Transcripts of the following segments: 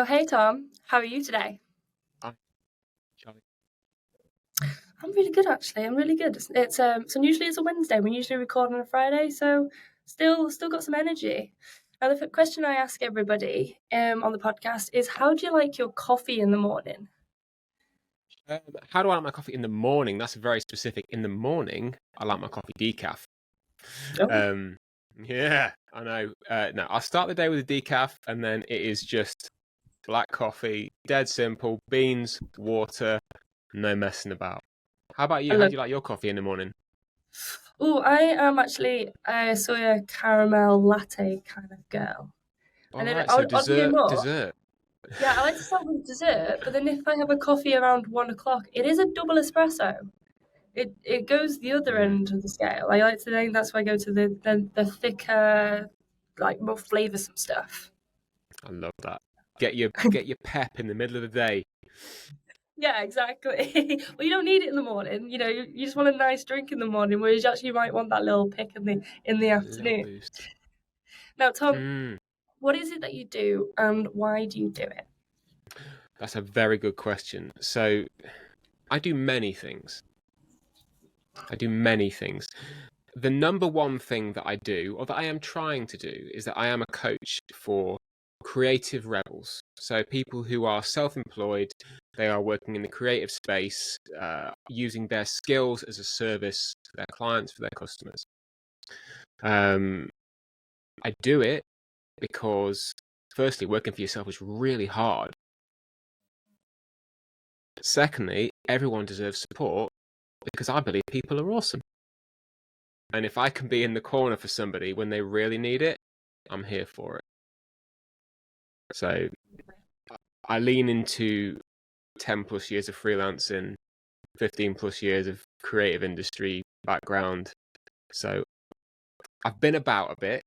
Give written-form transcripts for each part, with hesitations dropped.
Hey Tom, how are you today? Hi, Charlie. I'm really good actually. I'm really good. So usually it's a Wednesday. We usually record on a Friday, so still got some energy. Now the question I ask everybody on the podcast is, how do you like your coffee in the morning? How do I like my coffee in the morning? That's very specific. In the morning, I like my coffee decaf. Oh, Um, yeah, I know. No, I'll start the day with a decaf, and then it is just black coffee, dead simple, beans, water, no messing about. How about I you? How love. do you like your coffee in the morning? Oh, I am actually a soya caramel latte kind of girl. All And then right, so oddly enough, dessert. yeah, I like to start with dessert. But then if I have a coffee around 1 o'clock, it is a double espresso. It goes the other Mm, end of the scale. I like to think that's why I go to the thicker, like more flavoursome stuff. I love that. Get your pep in the middle of the day. Yeah, exactly. Well, you don't need it in the morning. You just want a nice drink in the morning, whereas you actually might want that little pick in the A little afternoon. boost. Now, Tom, Mm, what is it that you do, and why do you do it? that's a very good question. So I do many things. I do many things. The number one thing that I do, or that I am trying to do, is that I am a coach for creative rebels. So people who are self-employed, they are working in the creative space, using their skills as a service for their clients, for their customers. Um, I do it because, firstly, working for yourself is really hard. Secondly, everyone deserves support because I believe people are awesome. And if I can be in the corner for somebody when they really need it, I'm here for it. So I lean into 10 plus years of freelancing, 15 plus years of creative industry background. So I've been about a bit.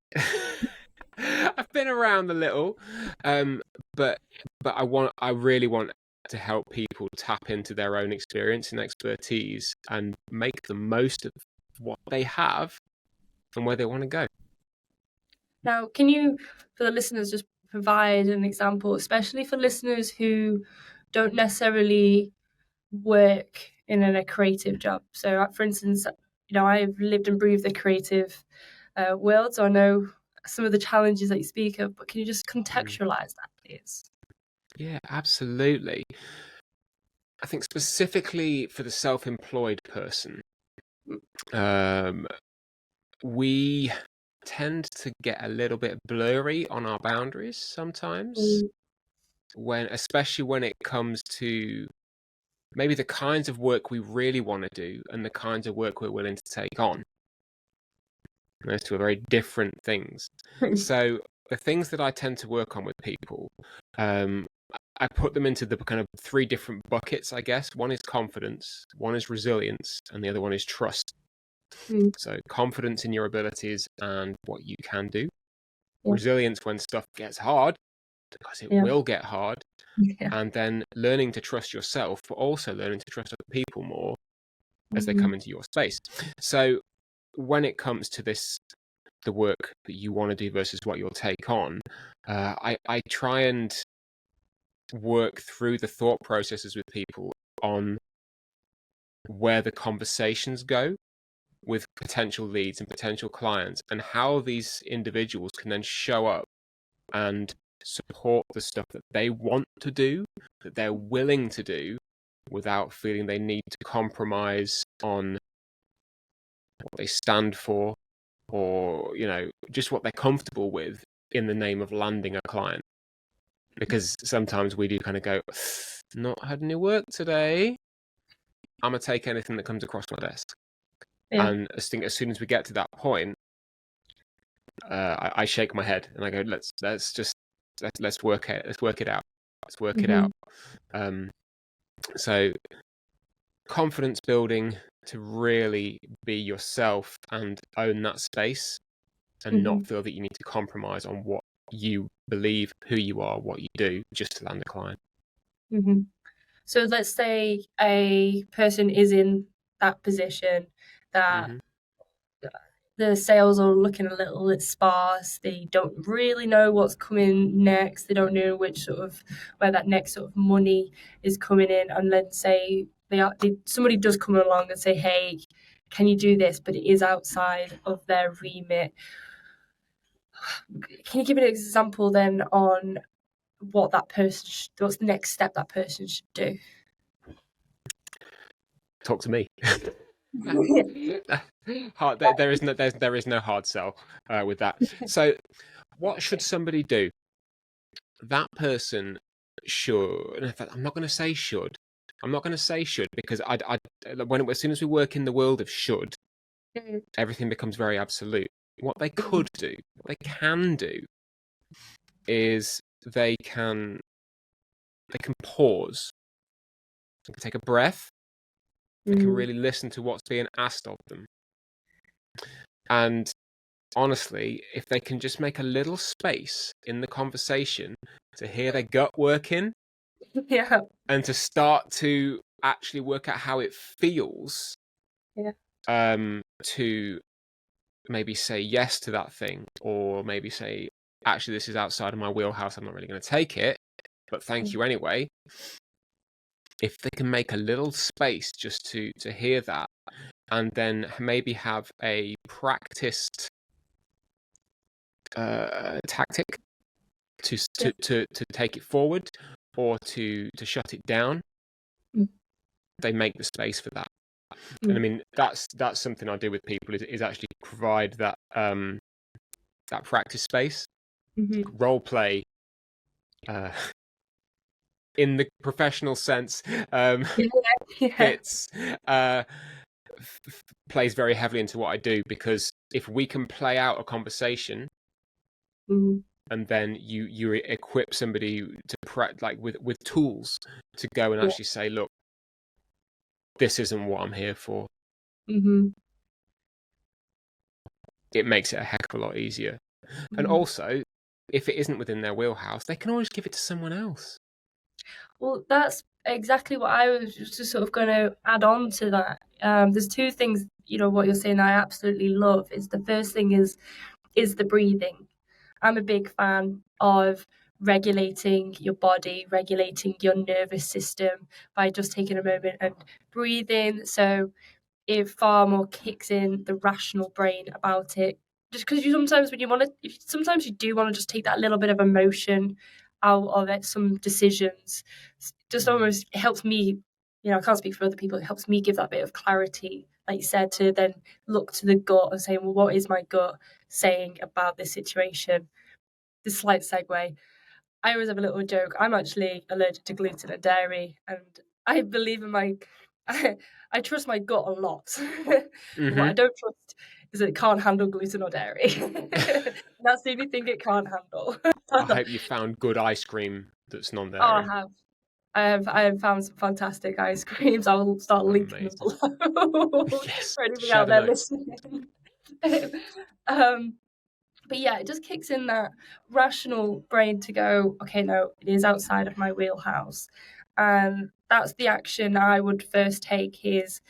I've been around a little. Um, but I really want to help people tap into their own experience and expertise and make the most of what they have and where they want to go. Now, can you, for the listeners, just provide an example, especially for listeners who don't necessarily work in a creative job? So, for instance, I've lived and breathed the creative world, so I know some of the challenges that you speak of. But can you just Mm. contextualize that, please? Yeah, absolutely. I think specifically for the self-employed person, um, we tend to get a little bit blurry on our boundaries sometimes, Mm, especially when it comes to maybe the kinds of work we really want to do and the kinds of work we're willing to take on. Those two are very different things. So the things that I tend to work on with people, um, I put them into the kind of three different buckets, I guess. One is confidence, one is resilience, and the other one is trust. mm, So confidence in your abilities and what you can do. yeah, Resilience when stuff gets hard, because it yeah, will get hard. yeah. And then learning to trust yourself, but also learning to trust other people more as they Mhm, come into your space. So when it comes to the work that you want to do versus what you'll take on, I try and work through the thought processes with people on where the conversations go with potential leads and potential clients, and how these individuals can then show up and support the stuff that they want to do, that they're willing to do, without feeling they need to compromise on what they stand for, or just what they're comfortable with in the name of landing a client. Because sometimes we do kind of go, not had any work today, I'm gonna take anything that comes across my desk. yeah. And as soon as we get to that point, I shake my head and I go, let's work it, out, let's work it Mhm, out. Um, so confidence building to really be yourself and own that space, and mhm, not feel that you need to compromise on what you believe, who you are, what you do, just to land a client. mhm. So let's say a person is in that position that Hmm. the sales are looking a little bit sparse. They don't really know what's coming next. They don't know where that next sort of money is coming in. And then say somebody does come along and say, "Hey, can you do this?" But it is outside of their remit. Can you give an example then on what's the next step that person should do? Talk to me. There is no hard sell with that. So, what should somebody do? That person should. In fact, I'm not going to say should. I'm not going to say should because as soon as we work in the world of should, everything becomes very absolute. What they could do, what they can do, is they can pause. They can take a breath. They can really listen to what's being asked of them. And honestly, if they can just make a little space in the conversation to hear their gut working, yeah, and to start to actually work out how it feels, to maybe say yes to that thing, or maybe say, actually, this is outside of my wheelhouse. I'm not really going to take it, but thank you anyway. If they can make a little space just to hear that, and then maybe have a practiced tactic to take it forward or to shut it down, they make the space for that. And I mean, that's something I do with people is actually provide that that practice space. Role play in the professional sense fits plays very heavily into what I do, because if we can play out a conversation and then you equip somebody to with tools to go and actually say, look, this isn't what I'm here for. It makes it a heck of a lot easier. And also, if it isn't within their wheelhouse, they can always give it to someone else. Well, that's exactly what I was just sort of going to add on to that. There's two things, what you're saying I absolutely love. Is the first thing is the breathing. I'm a big fan of regulating your body, regulating your nervous system by just taking a moment and breathing. So it far more kicks in the rational brain about it. Just because sometimes you do want to just take that little bit of emotion out of it, some decisions. Just almost it helps me. I can't speak for other people. It helps me give that bit of clarity, like you said, to then look to the gut and say, well, what is my gut saying about this situation? This slight segue. I always have a little joke. I'm actually allergic to gluten and dairy, and I believe in I trust my gut a lot. What I don't trust is that it can't handle gluten or dairy. That's the only thing it can't handle. I hope you found good ice cream that's non-dairy. Oh, I have. I have found some fantastic ice creams. I will start linking them below yes, for anybody out there listening. But yeah, it just kicks in that rational brain to go, okay, no, it is outside of my wheelhouse. And that's the action I would first take is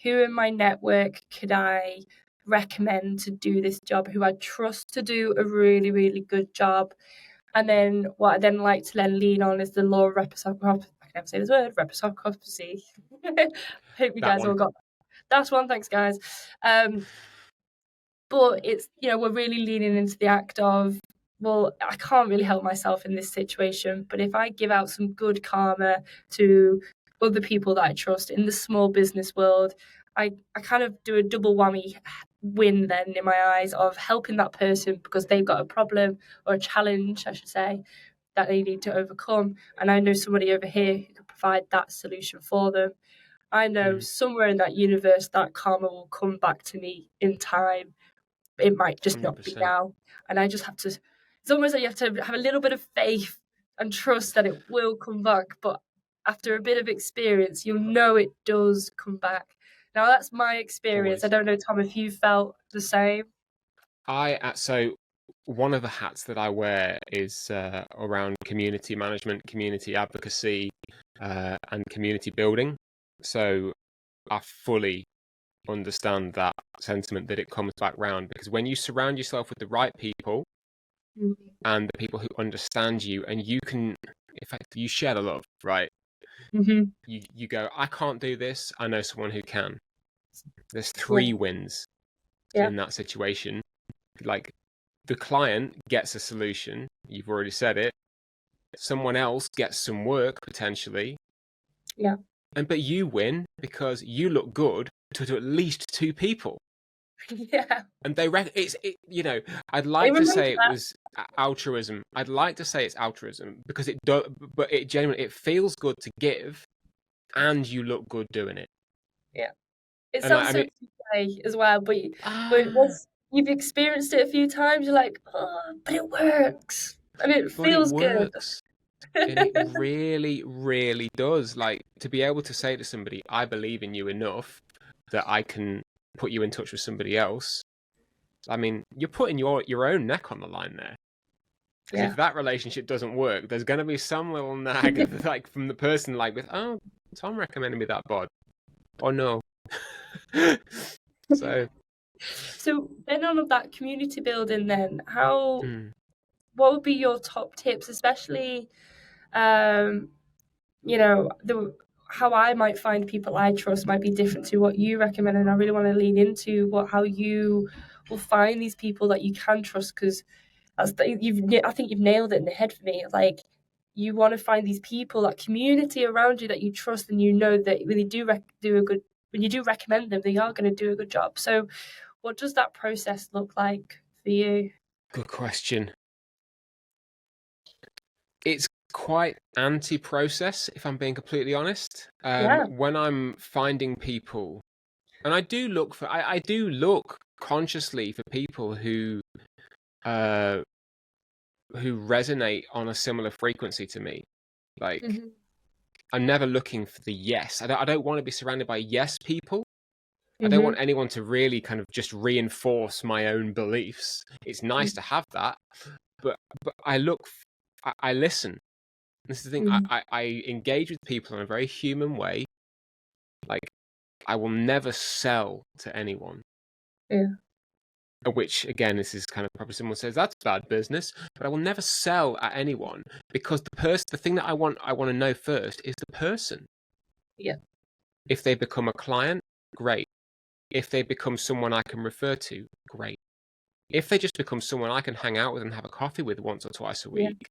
who in my network could I recommend to do this job, who I trust to do a really, really good job. And then what I then like to then lean on is the law of reciprocity. I can never say this word, reciprocity. Hope you guys all got that. That's one, thanks guys. But it's, we're really leaning into the act of, well, I can't really help myself in this situation, but if I give out some good karma to other people that I trust in the small business world, I kind of do a double whammy win then in my eyes of helping that person because they've got a problem or a challenge, I should say, that they need to overcome. And I know somebody over here who could provide that solution for them. I know somewhere in that universe that karma will come back to me in time. It might just 100%. Not be now. And I just have to, it's almost like you have to have a little bit of faith and trust that it will come back. But after a bit of experience, you'll know it does come back. Now, that's my experience. Always. I don't know, Tom, if you felt the same. So one of the hats that I wear is around community management, community advocacy, and community building. So I fully understand that sentiment, that it comes back round. Because when you surround yourself with the right people and the people who understand you, and you can, in fact, you share the love, right? Mm-hmm. You go, I can't do this. I know someone who can. There's Yeah. 3 wins Yeah. in that situation. Like, the client gets a solution. You've already said it. Someone else gets some work potentially. Yeah. But you win because you look good to at least 2 people. Yeah. And I'd It like to reminds say me it was altruism. I'd like to say it's altruism because it do, but it genuinely, it feels good to give, and you look good doing it. yeah. It And like, sounds I so mean, cliche as well, but ah, once you've experienced it a few times, you're like, oh, but it works and it but it feels good. works, and it really, really does. Like, to be able to say to somebody, "I believe in you enough that I can put you in touch with somebody else." I mean, you're putting your own neck on the line there. Because Yeah. if that relationship doesn't work, there's going to be some little nag of, like, from the person, like, with, oh, Tom recommended me that bod. Oh no. So, So then on of that community building then, mm, what would be your top tips, especially um, the how I might find people I trust might be different to what you recommend, and I really want to lean into how you will find these people that you can trust, because I think you've nailed it in the head for me. Like, you want to find these people, that community around you that you trust, and you know that when they do a good, when you do recommend them, they are going to do a good job. So, what does that process look like for you? good question. It's quite anti-process, if I'm being completely honest. Yeah. When I'm finding people, and I do look consciously for people uh, who resonate on a similar frequency to me. Like, Hmm. I'm never looking for the yes. I don't want to be surrounded by yes people. I don't want Hmm. anyone to really kind of just reinforce my own beliefs. It's nice to have that, but I listen. This is the thing. Hmm. I engage with people in a very human way. Like, I will never sell to anyone. Yeah. Which, again, this is kind of probably someone says that's bad business, but I will never sell at anyone because the thing that I want to know first is the person. Yeah. If they become a client, great. If they become someone I can refer to, great. If they just become someone I can hang out with and have a coffee with once or twice a Yeah. week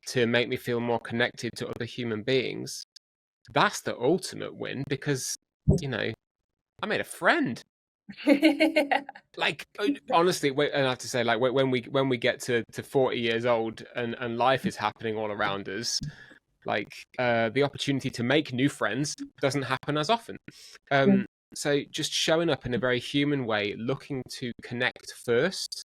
to make me feel more connected to other human beings, that's the ultimate win because, you know, I made a friend. Like, honestly, and I have to say, like, when we get to 40 years old and life is happening all around us, like, the opportunity to make new friends doesn't happen as often. Yeah. Um, so just showing up in a very human way, looking to connect first.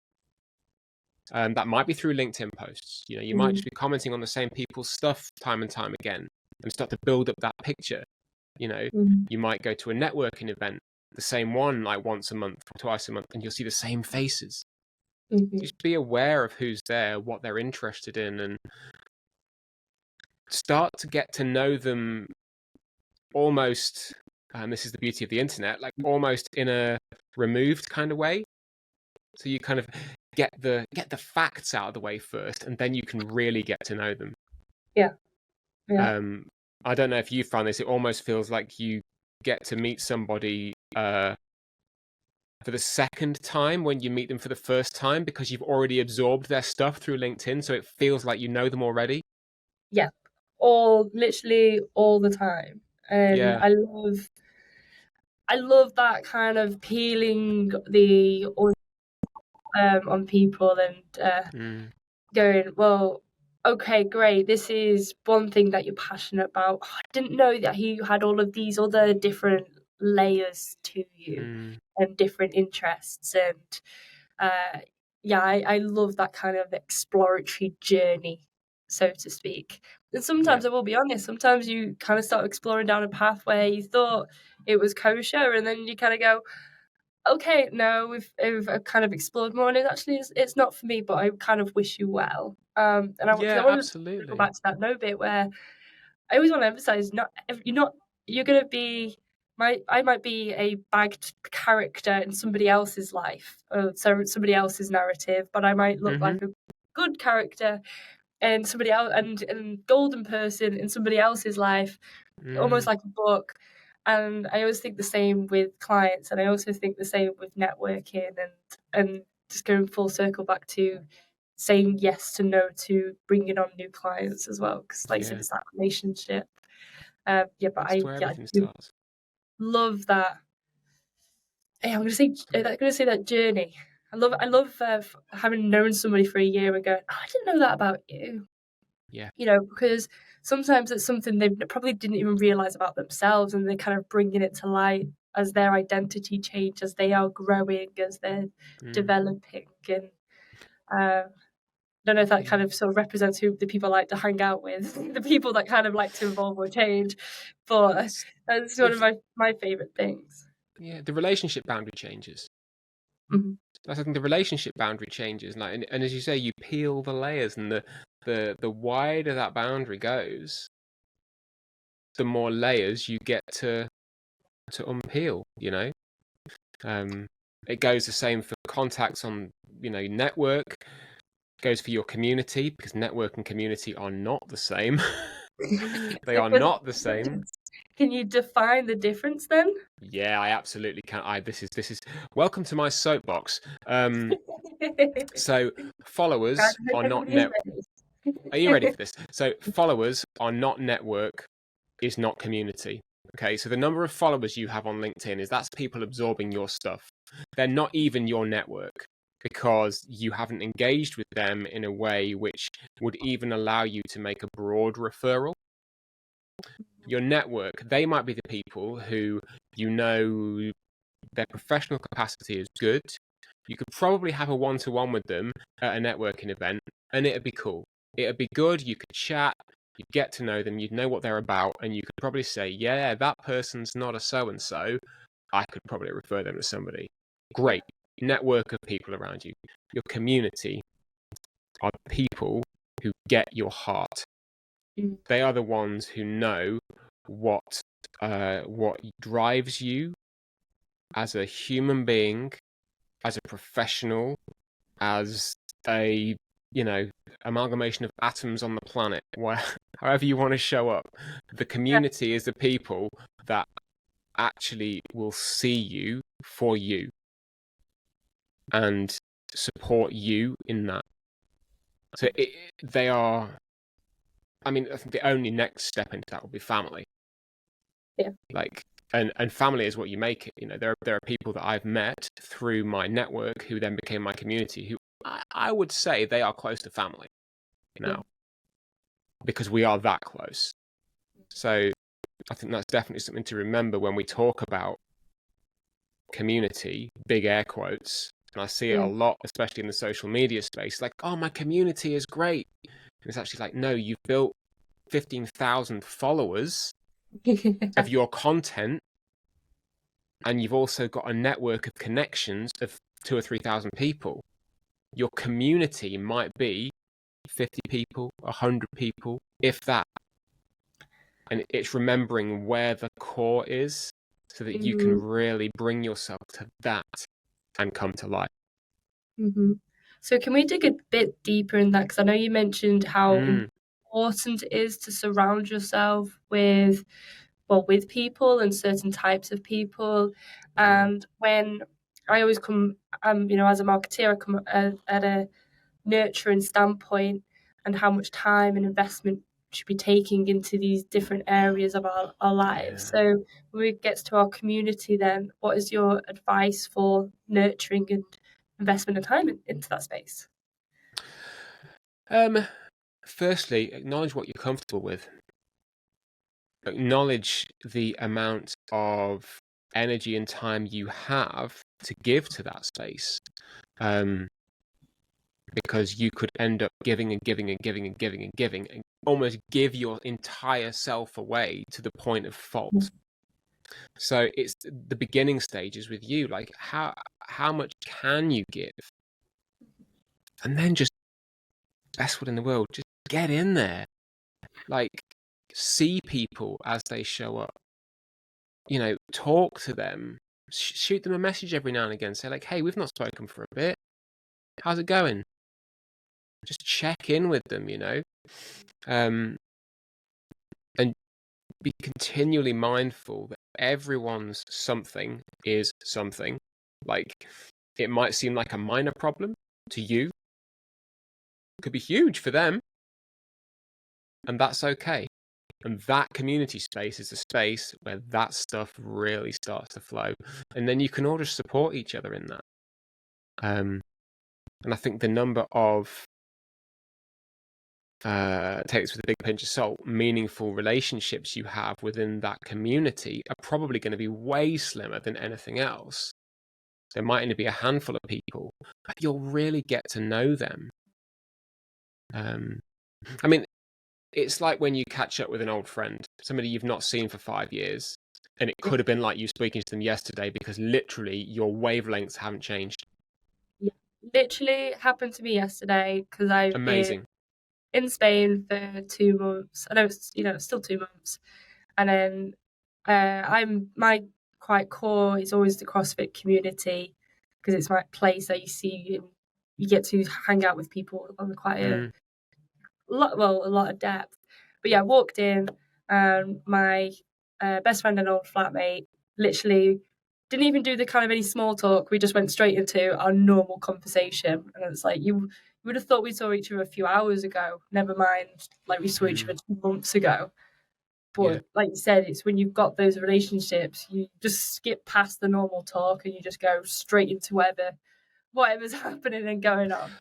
That might be through LinkedIn posts. You know, you might Mm. just be commenting on the same people's stuff time and time again and start to build up that picture. You know, Mm. you might go to a networking event, the same one, like once a month, twice a month, and you'll see the same faces. Mhm. Just be aware of who's there, what they're interested in, and start to get to know them almost. And this is the beauty of the internet, like almost in a removed kind of way. So you kind of get the facts out of the way first, and then you can really get to know them. Yeah. Yeah. Um, I don't know if you found this. It almost feels like you get to meet somebody for the second time when you meet them for the first time because you've already absorbed their stuff through LinkedIn, so it feels like you know them already. Yeah. All literally all the time. And Yeah. I love that kind of peeling the on people and Mm, going, well, okay, great. This is one thing that you're passionate about. Oh, I didn't know that you had all of these other different layers to you mm, and different interests. And uh, yeah, I love that kind of exploratory journey, so to speak. And yeah. sometimes I will be honest, sometimes you kind of start exploring down a path where you thought it was kosher, and then you kind of go, okay, no, we've kind of explored more, and it's not for me, but I kind of wish you well. And because I Yeah, want to go absolutely. back to that no bit where I always want to emphasize, not you're not you're gonna be I might be a bagged character in somebody else's life, or so somebody else's narrative, but I might look Mm-hmm. like a good character and somebody else and golden person in somebody else's life, almost Mm, like a book. And I always think the same with clients, and I also think the same with networking, and just going full circle back to saying yes to no to bringing on new clients as well, because like you said, yeah, it's that relationship. Yeah, but that's where I everything do starts. love that. Yeah, I'm gonna say that journey. I love having known somebody for a year and going, oh, I didn't know that about you. Yeah. You know, because sometimes it's something they probably didn't even realize about themselves, and they're kind of bringing it to light as their identity change, as they are growing, as they're Mm, developing. And I don't know if that yeah. kind of sort of represents who the people like to hang out with, the people that kind of like to evolve or change. But It's that's one of the my favorite things. yeah, the relationship boundary changes. Mhm. I think the relationship boundary changes, like, and as you say, you peel the layers, and the wider that boundary goes, the more layers you get to unpeel. You know, um, it goes the same for contacts on network. Goes for your community, because network and community are not the same. They are What's not the the same. difference? Can you define the difference then? Yeah, I absolutely can. This is welcome to my soapbox. So God, followers I hope are not everybody is net. Are you ready ready. for this? So followers are not network, is not community. Okay, so the number of followers you have on LinkedIn that's people absorbing your stuff. They're not even your network, because you haven't engaged with them in a way which would even allow you to make a broad referral. Your network, they might be the people who you know their professional capacity is good. You could probably have a one-to-one with them at a networking event, and it'd be cool. It'd be good. You could chat, you'd get to know them, you'd know what they're about, and you could probably say, yeah, that person's not a so-and-so. I could probably refer them to somebody. Great. Network of people around you. Your community are people who get your heart. Mm. They are the ones who know what what drives you as a human being, as a professional, as a amalgamation of atoms on the planet, however you want to show up. The Yeah. community is the people that actually will see you for you and support you in that. So they are. I mean, I think the only next step into that will be family. Yeah. Like, and family is what you make it. There are people that I've met through my network who then became my community, who I would say they are close to family Yeah. now, because we are that close. So I think that's definitely something to remember when we talk about community, big air quotes. And I see it a Yeah. lot, especially in the social media space, like, oh, my community is great. And it's actually like, no, you've built 15,000 followers of your content, and you've also got a network of connections of 2 or 3 thousand people. Your community might be 50 people, 100 people, if that. And it's remembering where the core is, so that you can Mm-hmm. really bring yourself to that and come to life. Mm-hmm. So can we dig a bit deeper in that? Because I know you mentioned how Mm, important it is to surround yourself with, well, with people and certain types of people. yeah. And when I always come, as a marketeer, I come at a nurturing standpoint, and how much time and investment should be taking into these different areas of our lives. Yeah. So when it gets to our community, then what is your advice for nurturing and investment of time into that space? Um, Firstly, acknowledge what you're comfortable with. Acknowledge the amount of energy and time you have to give to that space. Because you could end up giving and giving and giving and giving and giving, and almost give your entire self away to the point of fault. So it's the beginning stages with you, like how much can you give, and then just best one in the world, just get in there, like see people as they show up, talk to them, shoot them a message every now and again, say like, hey, we've not spoken for a bit. How's it going? Just check in with them, and be continually mindful that everyone's something is something. Like, it might seem like a minor problem to you, it could be huge for them, and that's okay. And that community space is a space where that stuff really starts to flow, and then you can all just support each other in that. And I think the number of take this with a big pinch of salt, meaningful relationships you have within that community are probably going to be way slimmer than anything else. There might only be a handful of people, but you'll really get to know them. I mean, it's like when you catch up with an old friend, somebody you've not seen for 5 years, and it could have been like you speaking to them yesterday because literally your wavelengths haven't changed. Yeah, literally happened to me yesterday because I've been in Spain for 2 months. I know it's still 2 months, and then my quite core is always the CrossFit community because it's my place that you get to hang out with people on quite a lot of depth. But yeah, I walked in and my best friend and old flatmate literally didn't even do the kind of any small talk. We just went straight into our normal conversation, and it's like you would have thought we saw each other a few hours ago. Never mind, like we saw each other 2 months ago. But like you said, it's when you've got those relationships, you just skip past the normal talk and you just go straight into whatever's happening and going on.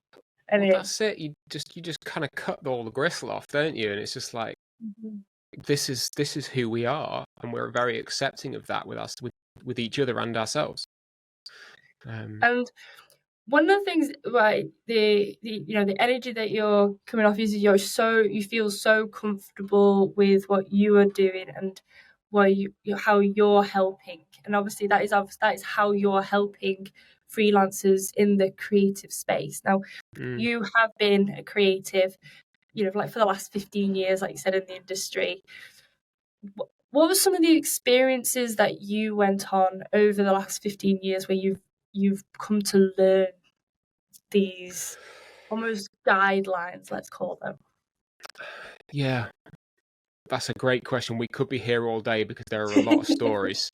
And that's it. You just kind of cut all the gristle off, don't you? And it's just like, this is who we are, and we're very accepting of that with each other and ourselves. And one of the things, right, the energy that you're coming off is you feel so comfortable with what you are doing and how you're helping, and obviously that is how you're helping freelancers in the creative space. Now, you have been a creative, like for the last 15 years, like you said, in the industry. What were some of the experiences that you went on over the last 15 years where you've come to learn these almost guidelines, let's call them? Yeah, that's a great question. We could be here all day because there are a lot of stories.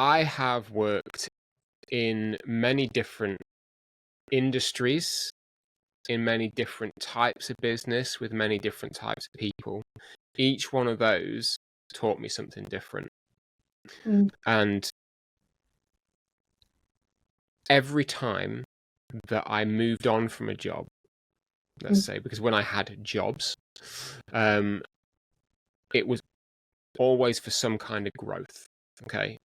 I have worked in many different industries, in many different types of business, with many different types of people. Each one of those taught me something different. And every time that I moved on from a job, let's say, because when I had jobs, it was always for some kind of growth, okay?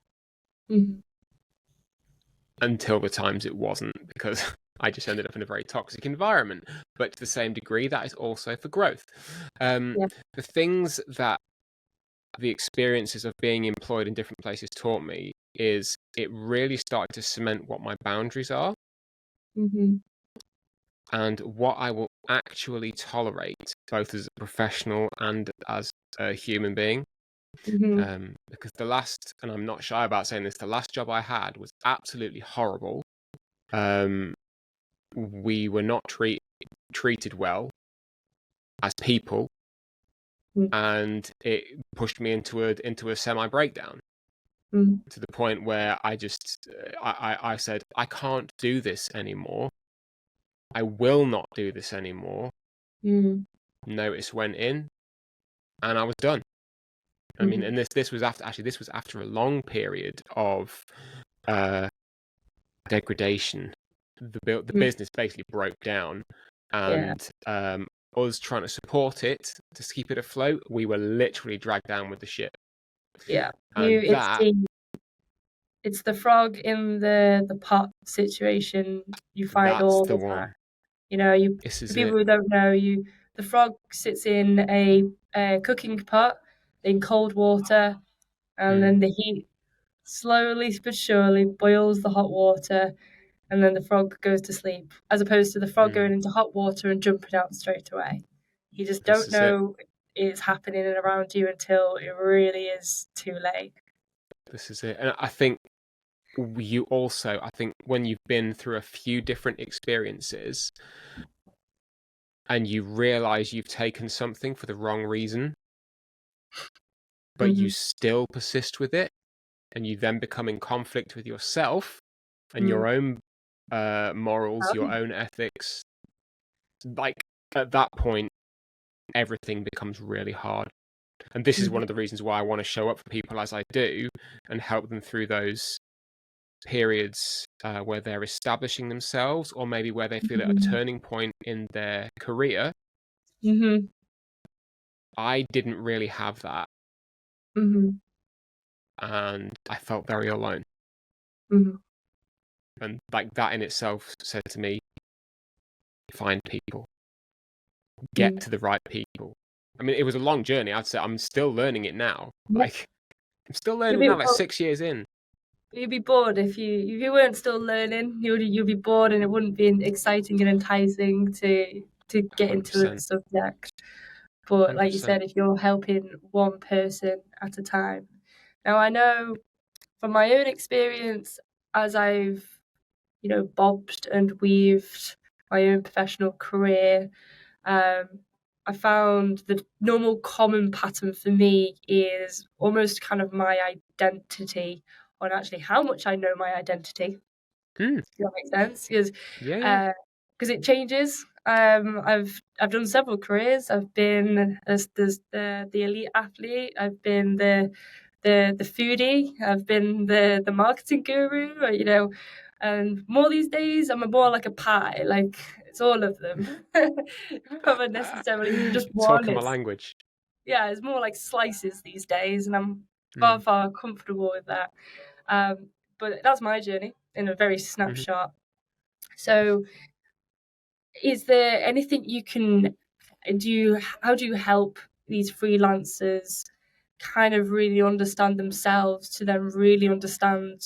Until the times it wasn't, because I just ended up in a very toxic environment. But to the same degree, that is also for growth. The things that the experiences of being employed in different places taught me is it really started to cement what my boundaries are and what I will actually tolerate, both as a professional and as a human being. Because the last, and I'm not shy about saying this, the last job I had was absolutely horrible. We were not treated well as people, and it pushed me into a semi breakdown to the point where I said, I can't do this anymore. I will not do this anymore. Notice went in, and I was done. I mean, and this was after a long period of degradation. The business basically broke down, and us trying to support it to keep it afloat, we were literally dragged down with the ship. Yeah, it's the frog in the pot situation. You find all the time. For people who don't know, the frog sits in a cooking pot in cold water, and then the heat slowly but surely boils the hot water, and then the frog goes to sleep, as opposed to the frog going into hot water and jumping out straight away. You just don't know. is happening around you until it really is too late. This is it. And I think I think when you've been through a few different experiences and you realize you've taken something for the wrong reason, but you Mm-hmm. still persist with it, and you then become in conflict with yourself and Mm. your own morals, your Um, own ethics, like at that point, everything becomes really hard. And this is one mhm, of the reasons why I want to show up for people as I do and help them through those periods where they're establishing themselves, or maybe where they feel at a mhm, turning point in their career. mhm, I didn't really have that, mhm, and I felt very alone. mhm, And like that in itself said to me, find people, get mm. to the right people. I mean, it was a long journey. I'd say I'm still learning it now. Yeah. Like I'm still You'd learning be, now, like well, 6 years in. you'd be bored if you weren't still learning. You'd be bored, and it wouldn't be exciting and enticing to get into a 100%, subject. But like you 100%. said, if you're helping one person at a time. Now I know from my own experience, as I've bobbed and weaved my own professional career, um, I found the normal common pattern for me is almost kind of my identity, on actually how much I know my identity. Hmm. Does that make sense? Because Yeah, yeah. it changes. I've done several careers. I've been as the elite athlete. I've been the foodie. I've been the marketing guru. And more these days, I'm more like a pie. Like it's all of them, rather than necessarily just one. Talking my It's language. Yeah, it's more like slices these days, and I'm Mm. far comfortable with that. But that's my journey in a very Mhm. snapshot. So, is there anything you can do? How do you help these freelancers kind of really understand themselves to then really understand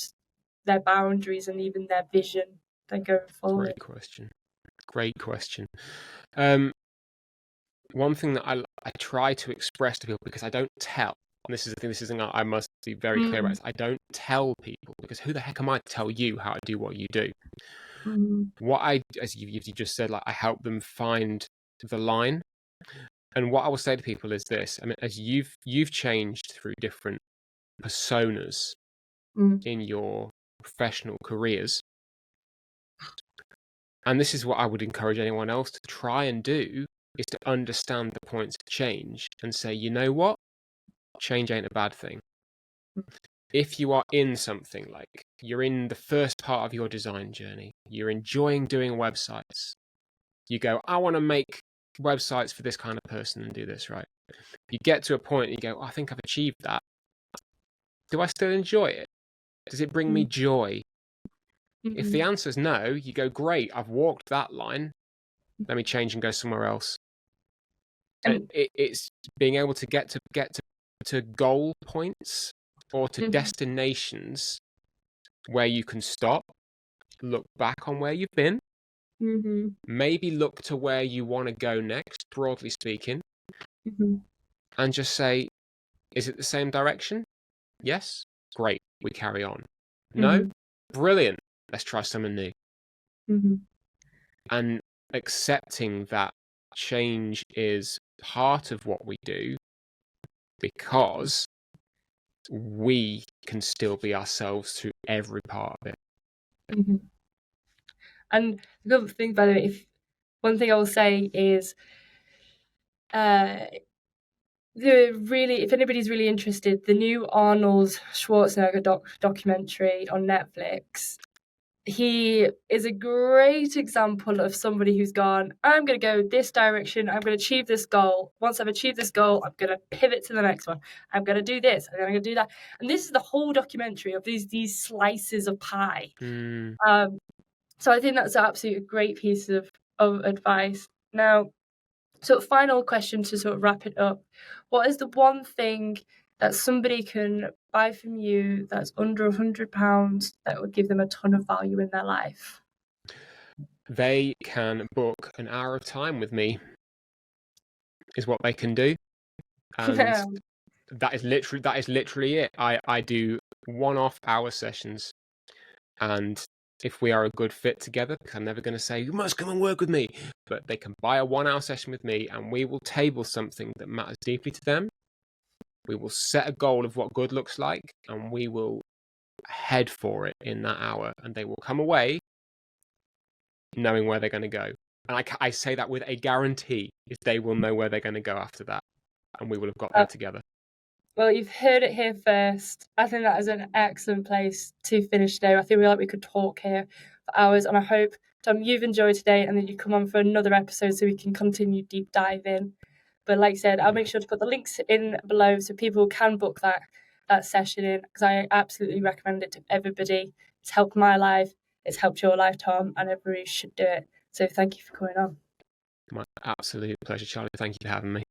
their boundaries and even their vision then going forward? Great question. Great question. Um, One thing that I try to express to people, because I don't tell, and this is the thing, this is something I must be very clear about, Mm, is I don't tell people, because who the heck am I to tell you how to do what you do? mm, What I, as you just said, like I help them find the line. And what I will say to people is this: I mean, as you've changed through different personas mm, in your professional careers, and this is what I would encourage anyone else to try and do, is to understand the points of change and say, you know what? Change ain't a bad thing. If you are in something, like you're in the first part of your design journey, you're enjoying doing websites, you go, I want to make websites for this kind of person and do this, right? You get to a point and you go, oh, I think I've achieved that. Do I still enjoy it? Does it bring me mm, joy? If the mm, answer is no, you go, great, I've walked that line. Let me change and go somewhere else. And and it's being able to get to goal points or to mm, destinations where you can stop, look back on where you've been, mm, maybe look to where you want to go next, broadly speaking, mm, and just say, is it the same direction? Yes. Great. We carry on. No? mm, Brilliant. Let's try something new. mm, And accepting that change is part of what we do, because we can still be ourselves through every part of it. mm. And the good thing, by the way, if one thing I will say is, uh, if anybody's really interested, the new Arnold Schwarzenegger documentary on Netflix. He is a great example of somebody who's gone, I'm going to go this direction. I'm going to achieve this goal. Once I've achieved this goal, I'm going to pivot to the next one. I'm going to do this. And then I'm going to do that. And this is the whole documentary of these slices of pie. Mm. Um, so I think that's an absolutely great piece of advice. Now, so final question to sort of wrap it up. What is the one thing that somebody can buy from you that's under £100 that would give them a ton of value in their life? They can book an hour of time with me, is what they can do. And that is literally it. I do 1-off hour sessions, and if we are a good fit together, because I'm never going to say you must come and work with me, but they can buy a 1-hour session with me, and we will table something that matters deeply to them. We will set a goal of what good looks like, and we will head for it in that hour, and they will come away knowing where they're going to go. And I say that with a guarantee, is they will know where they're going to go after that, and we will have got there together. Well, you've heard it here first. I think that is an excellent place to finish today. I feel like we could talk here for hours, and I hope, Tom, you've enjoyed today, and then you come on for another episode so we can continue deep diving. But like I said, I'll make sure to put the links in below so people can book that session in, because I absolutely recommend it to everybody. It's helped my life, it's helped your life, Tom, and everybody should do it. So thank you for coming on. My absolute pleasure, Charleh. Thank you for having me.